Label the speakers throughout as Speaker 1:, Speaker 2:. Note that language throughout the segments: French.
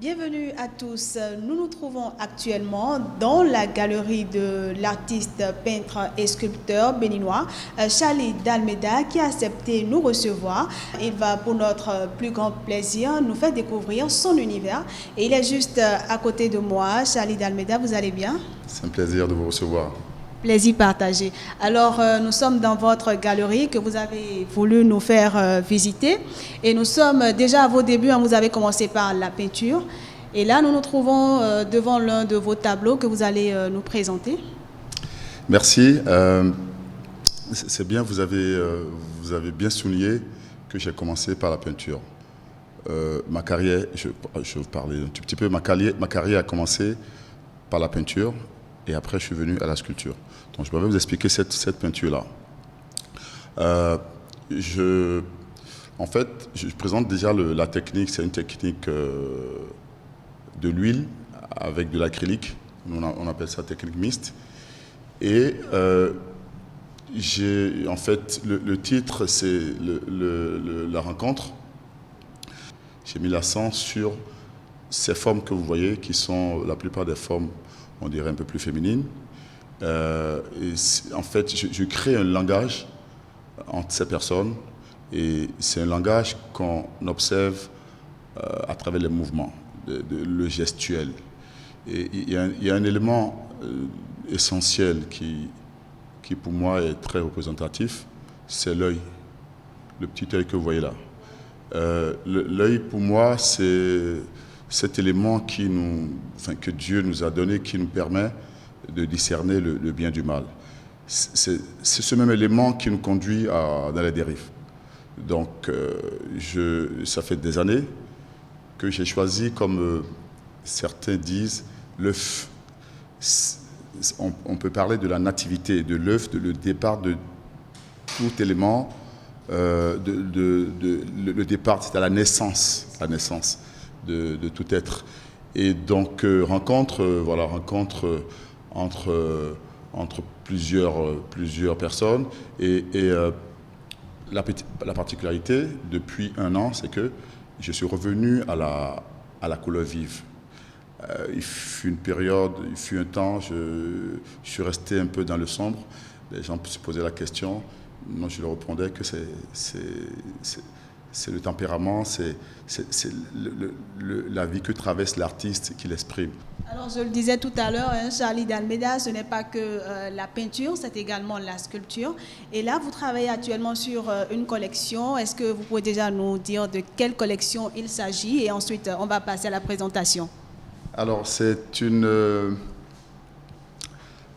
Speaker 1: Bienvenue à tous. Nous nous trouvons actuellement dans la galerie de l'artiste, peintre et sculpteur béninois Charlie d'Almeida qui a accepté nous recevoir. Il va pour notre plus grand plaisir nous faire découvrir son univers. Et il est juste à côté de moi. Charlie d'Almeida, vous allez bien?
Speaker 2: C'est un plaisir de vous recevoir.
Speaker 1: Plaisir partagé. Alors, nous sommes dans votre galerie que vous avez voulu nous faire visiter. Et nous sommes déjà à vos débuts. Vous avez commencé par la peinture. Et là, nous nous trouvons devant l'un de vos tableaux que vous allez nous présenter.
Speaker 2: Merci. C'est bien, vous avez bien souligné que j'ai commencé par la peinture. Ma carrière, je vais vous parler un tout petit peu, ma carrière a commencé par la peinture. Et après, je suis venu à la sculpture. Donc, je vais vous expliquer cette peinture-là. En fait, je présente déjà la technique. C'est une technique de l'huile avec de l'acrylique. On appelle ça technique mixte. Et en fait, le titre, c'est la rencontre. J'ai mis l'accent sur ces formes que vous voyez, qui sont la plupart des formes, on dirait un peu plus féminine. En fait, je crée un langage entre ces personnes et c'est un langage qu'on observe à travers les mouvements, le gestuel. Et il y a un élément essentiel qui pour moi est très représentatif, c'est l'œil, le petit œil que vous voyez là. L'œil pour moi, c'est cet élément que Dieu nous a donné, qui nous permet de discerner le bien du mal. C'est ce même élément qui nous conduit dans les dérives. Donc, ça fait des années que j'ai choisi, comme certains disent, l'œuf. On peut parler de la nativité de l'œuf, le départ de tout élément, le départ, c'est à la naissance de tout être. Et donc, rencontre entre plusieurs personnes. Et la particularité, depuis un an, c'est que je suis revenu à la couleur vive. Il fut une période, il fut un temps, je suis resté un peu dans le sombre. Les gens se posaient la question. Moi, je leur répondais que c'est le tempérament, c'est la vie que traverse l'artiste qui l'exprime.
Speaker 1: Alors, je le disais tout à l'heure, Charlie d'Almeida, ce n'est pas que la peinture, c'est également la sculpture. Et là, vous travaillez actuellement sur une collection. Est-ce que vous pouvez déjà nous dire de quelle collection il s'agit? Et ensuite, on va passer à la présentation.
Speaker 2: Alors, c'est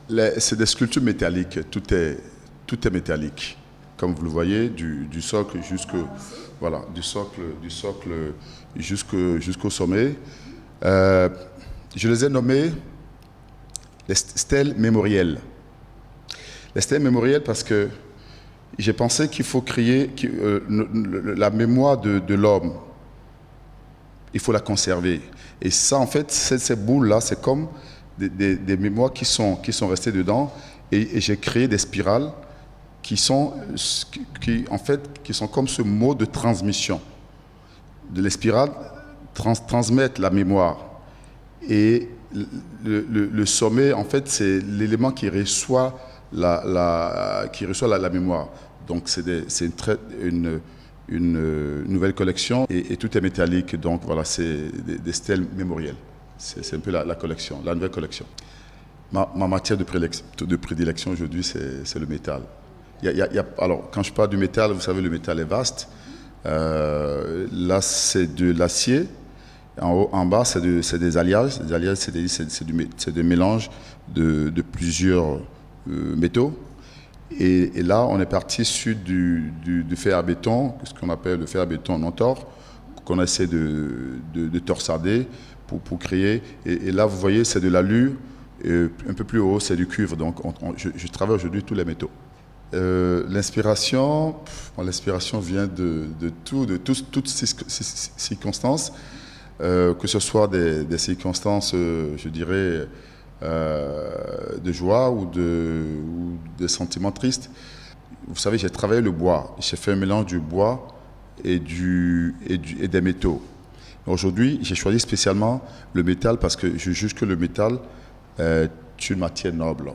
Speaker 2: des sculptures métalliques. Tout est métallique. Comme vous le voyez, du socle jusqu'au sommet. Je les ai nommées les stèles mémorielles. Les stèles mémorielles parce que j'ai pensé qu'il faut créer la mémoire de l'homme. Il faut la conserver. Et ça, en fait, ces boules-là, c'est comme des mémoires qui sont restées dedans. Et j'ai créé des spirales qui sont comme ce mot de transmission. Les spirales transmettent la mémoire. Et le sommet, en fait, c'est l'élément qui reçoit la mémoire. Donc, c'est une nouvelle collection et tout est métallique. Donc, voilà, c'est des stèles mémorielles. C'est un peu la collection, la nouvelle collection. Ma matière de prédilection aujourd'hui, c'est le métal. Alors, quand je parle du métal, vous savez, le métal est vaste. Là, c'est de l'acier. En bas, c'est des alliages. Les alliages, c'est des mélanges de plusieurs métaux. Et là, on est parti sur du fer à béton, ce qu'on appelle le fer à béton non-tort, qu'on essaie de torsader pour créer. Et là, vous voyez, c'est de l'allure. Un peu plus haut, c'est du cuivre. Donc, je travaille aujourd'hui tous les métaux. L'inspiration vient de toutes ces circonstances. Que ce soit des circonstances, je dirais, de joie ou de sentiments tristes. Vous savez, j'ai travaillé le bois. J'ai fait un mélange du bois et des métaux. Aujourd'hui, j'ai choisi spécialement le métal parce que je juge que le métal est une matière noble.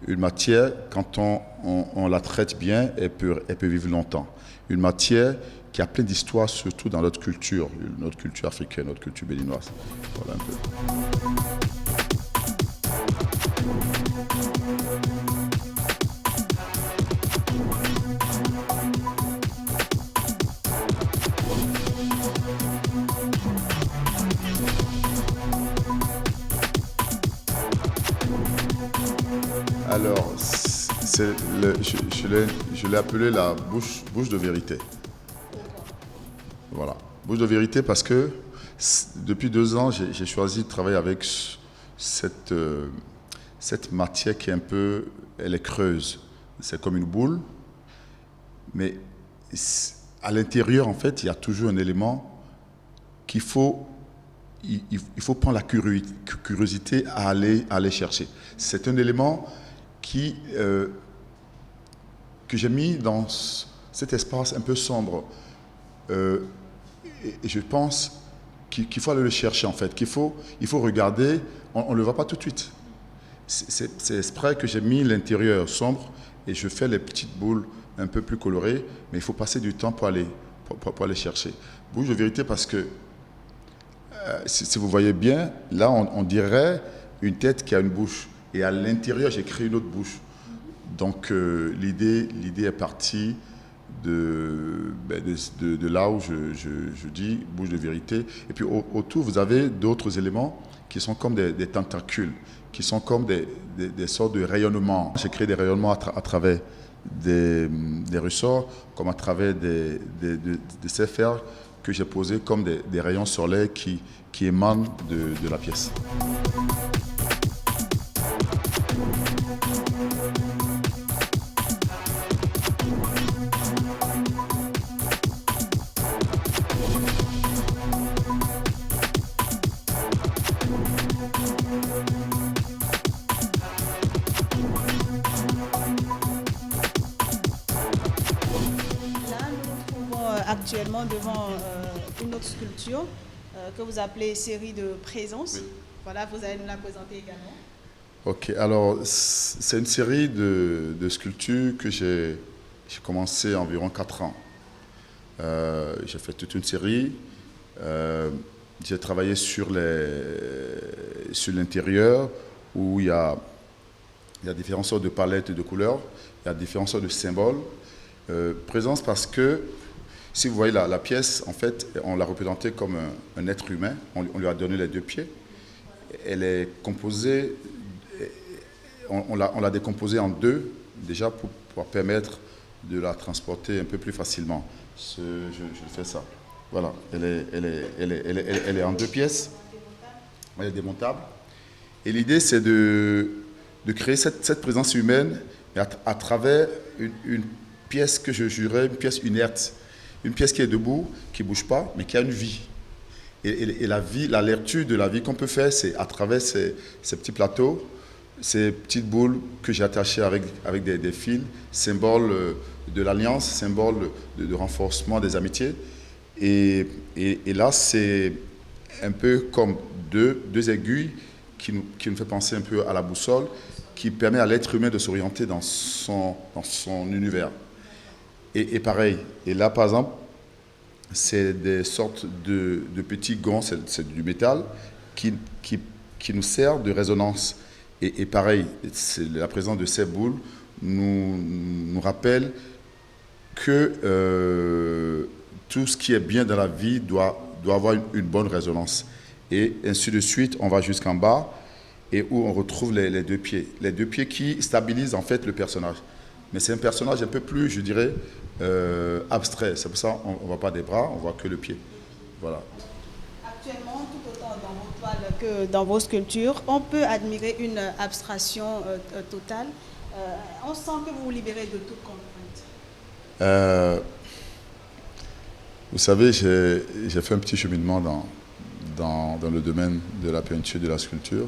Speaker 2: Une matière, quand on la traite bien, elle peut vivre longtemps. Une matière qui a plein d'histoires, surtout dans notre culture africaine, notre culture béninoise. Voilà un peu. Alors, je l'ai appelé la bouche de vérité. Voilà. Bouche de vérité parce que depuis 2 ans, j'ai choisi de travailler avec cette matière qui est elle est creuse. C'est comme une boule, mais à l'intérieur, en fait, il y a toujours un élément il faut prendre la curiosité à aller chercher. C'est un élément que j'ai mis dans cet espace un peu sombre. Et je pense qu'il faut aller le chercher, en fait, il faut regarder, on ne le voit pas tout de suite. C'est exprès que j'ai mis l'intérieur sombre et je fais les petites boules un peu plus colorées, mais il faut passer du temps pour aller chercher. Bouche de vérité parce que, si vous voyez bien, là, on dirait une tête qui a une bouche. Et à l'intérieur, j'ai créé une autre bouche. Donc, l'idée est partie de là où je dis bouche de vérité. Et puis, autour, vous avez d'autres éléments qui sont comme des tentacules, qui sont comme des sortes de rayonnements. J'ai créé des rayonnements à travers des ressorts, comme à travers de ces fers que j'ai posés comme des rayons solaires qui émanent de la pièce.
Speaker 1: Actuellement devant une autre sculpture que vous appelez série de présence. Oui. Voilà, vous allez nous la présenter également.
Speaker 2: Ok, alors c'est une série de sculptures que j'ai commencé environ 4 ans. J'ai fait toute une série. J'ai travaillé sur l'intérieur où il y a différentes sortes de palettes de couleurs, il y a différentes sortes de symboles. Présence parce que si vous voyez la pièce, en fait, on l'a représentée comme un être humain. On lui a donné les 2 pieds. Elle est composée, on l'a décomposée en 2, déjà pour pouvoir permettre de la transporter un peu plus facilement. Je fais ça. Voilà, elle est en 2 pièces. Elle est démontable. Et l'idée, c'est de créer cette présence humaine à travers une pièce que je jurais, une pièce inerte. Une pièce qui est debout, qui ne bouge pas, mais qui a une vie. Et la vie, la lecture de la vie qu'on peut faire, c'est à travers ces petits plateaux, ces petites boules que j'ai attachées avec des fils, symbole de l'alliance, symbole de renforcement des amitiés. Et là, c'est un peu comme deux aiguilles qui nous fait penser un peu à la boussole, qui permet à l'être humain de s'orienter dans son univers. Et pareil, et là par exemple, c'est des sortes de petits gants, c'est du métal, qui nous sert de résonance. Et pareil, la présence de ces boules nous rappelle que tout ce qui est bien dans la vie doit avoir une bonne résonance. Et ainsi de suite, on va jusqu'en bas, et où on retrouve les 2 pieds. Les 2 pieds qui stabilisent en fait le personnage. Mais c'est un personnage un peu plus, je dirais, abstrait. C'est pour ça qu'on ne voit pas des bras, on voit que le pied. Voilà.
Speaker 1: Actuellement, tout autant dans vos toiles que dans vos sculptures, on peut admirer une abstraction totale. On sent que vous vous libérez de toute contrainte.
Speaker 2: Vous savez, j'ai fait un petit cheminement dans le domaine de la peinture et de la sculpture.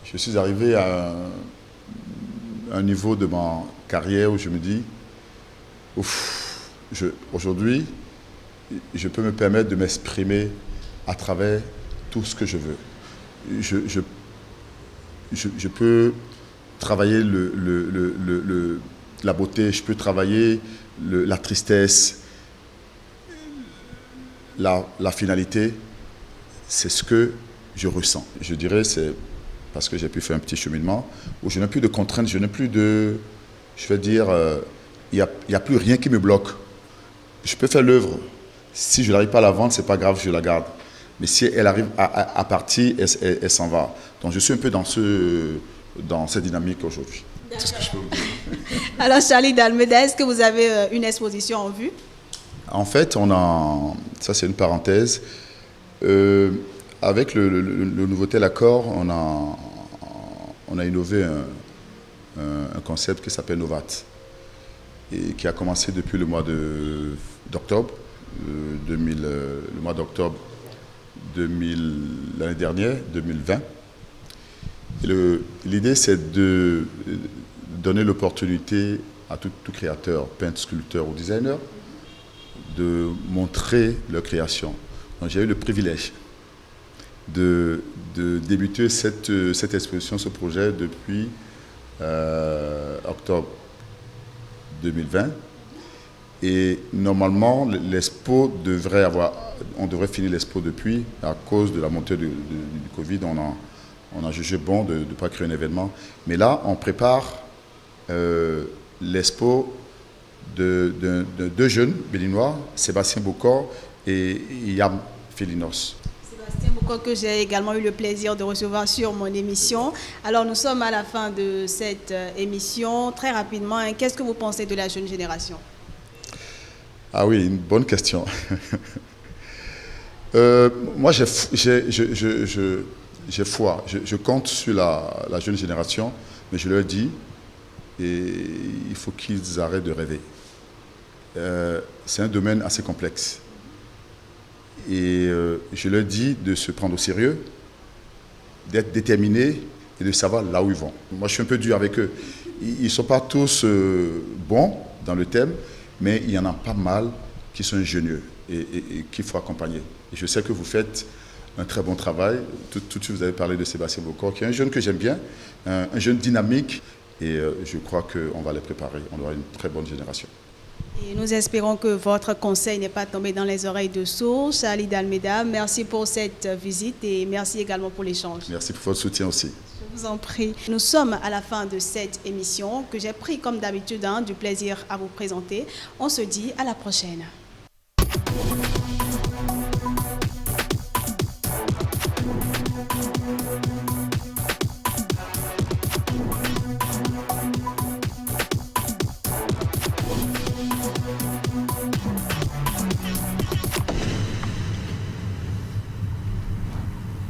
Speaker 2: Je suis arrivé à un niveau de ma carrière où je me dis, aujourd'hui, je peux me permettre de m'exprimer à travers tout ce que je veux. Je peux travailler la beauté, je peux travailler la tristesse, la finalité. C'est ce que je ressens. Je dirais, c'est parce que j'ai pu faire un petit cheminement où je n'ai plus de contraintes, je n'ai plus de... Je vais dire, il n'y a plus rien qui me bloque. Je peux faire l'œuvre. Si je n'arrive pas à la vendre, ce n'est pas grave, je la garde. Mais si elle arrive à partir, elle s'en va. Donc je suis un peu dans cette dynamique aujourd'hui. C'est ce que je peux vous dire.
Speaker 1: Alors Charlie d'Almeida, est-ce que vous avez une exposition en vue?
Speaker 2: En fait, ça c'est une parenthèse, avec le nouveau tel accord, on a innové un concept qui s'appelle Novat et qui a commencé depuis le mois d'octobre, le mois d'octobre l'année dernière, 2020. L'idée, c'est de donner l'opportunité à tout créateur, peintre, sculpteur ou designer, de montrer leur création. Donc, j'ai eu le privilège de débuter cette exposition, ce projet depuis octobre 2020. Et normalement, l'expo on devrait finir l'expo depuis, à cause de la montée du Covid, on a jugé bon de ne pas créer un événement. Mais là, on prépare l'expo de deux jeunes béninois, Sébastien Bocor et Yam Félinos.
Speaker 1: Sébastien Bocor, que j'ai également eu le plaisir de recevoir sur mon émission. Alors, nous sommes à la fin de cette émission. Très rapidement, qu'est-ce que vous pensez de la jeune génération?
Speaker 2: Ah oui, une bonne question. Moi, j'ai foi. Je compte sur la jeune génération, mais je leur dis, il faut qu'ils arrêtent de rêver. C'est un domaine assez complexe. Et je leur dis de se prendre au sérieux, d'être déterminés et de savoir là où ils vont. Moi, je suis un peu dur avec eux. Ils ne sont pas tous bons dans le thème, mais il y en a pas mal qui sont ingénieux et qu'il faut accompagner. Et je sais que vous faites un très bon travail. Tout de suite, vous avez parlé de Sébastien Bocor, qui est un jeune que j'aime bien, un jeune dynamique, et je crois qu'on va les préparer. On aura une très bonne génération.
Speaker 1: Et nous espérons que votre conseil n'est pas tombé dans les oreilles de sourds. Charlie d'Almeida, merci pour cette visite et merci également pour l'échange.
Speaker 2: Merci pour votre soutien aussi.
Speaker 1: Je vous en prie. Nous sommes à la fin de cette émission que j'ai pris comme d'habitude du plaisir à vous présenter. On se dit à la prochaine.